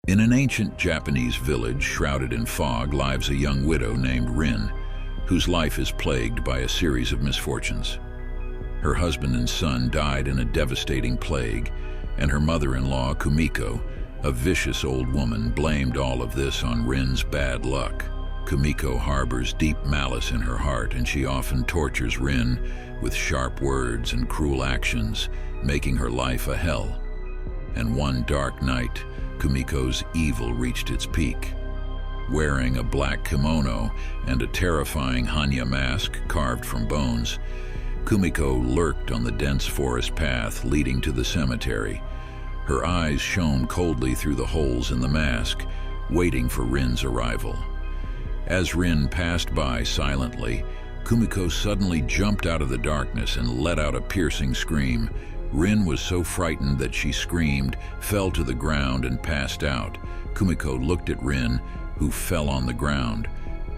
In an ancient Japanese village shrouded in fog lives a young widow named Rin, whose life is plagued by a series of misfortunes. Her husband and son died in a devastating plague, and her mother-in-law, Kumiko, a vicious old woman, blamed all of this on Rin's bad luck. Kumiko harbors deep malice in her heart, and she often tortures Rin with sharp words and cruel actions, making her life a hell. And one dark night, Kumiko's evil reached its peak. Wearing a black kimono and a terrifying hannya mask carved from bones, Kumiko lurked on the dense forest path leading to the cemetery. Her eyes shone coldly through the holes in the mask, waiting for Rin's arrival. As Rin passed by silently, Kumiko suddenly jumped out of the darkness and let out a piercing scream. Rin was so frightened that she screamed, fell to the ground, and passed out. Kumiko looked at Rin, who fell on the ground,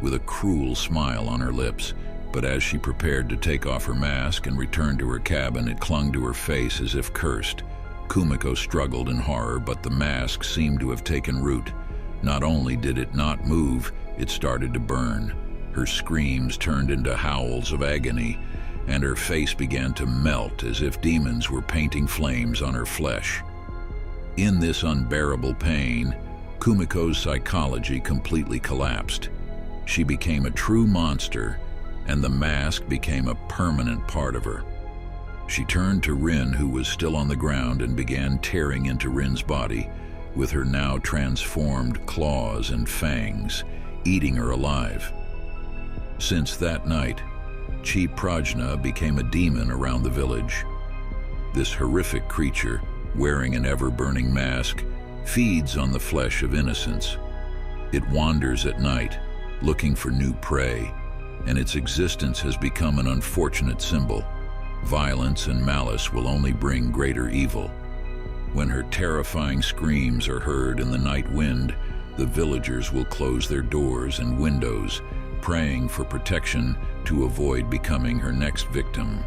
with a cruel smile on her lips. But as she prepared to take off her mask and return to her cabin, it clung to her face as if cursed. Kumiko struggled in horror, but the mask seemed to have taken root. Not only did it not move, it started to burn. Her screams turned into howls of agony, and her face began to melt as if demons were painting flames on her flesh. In this unbearable pain, Kumiko's psychology completely collapsed. She became a true monster, and the mask became a permanent part of her. She turned to Rin, who was still on the ground, and began tearing into Rin's body with her now transformed claws and fangs, eating her alive. Since that night, Prajna became a demon around the village. This horrific creature, wearing an ever-burning mask, feeds on the flesh of innocents. It wanders at night, looking for new prey, and its existence has become an unfortunate symbol. Violence and malice will only bring greater evil. When her terrifying screams are heard in the night wind, the villagers will close their doors and windows, praying for protection to avoid becoming her next victim.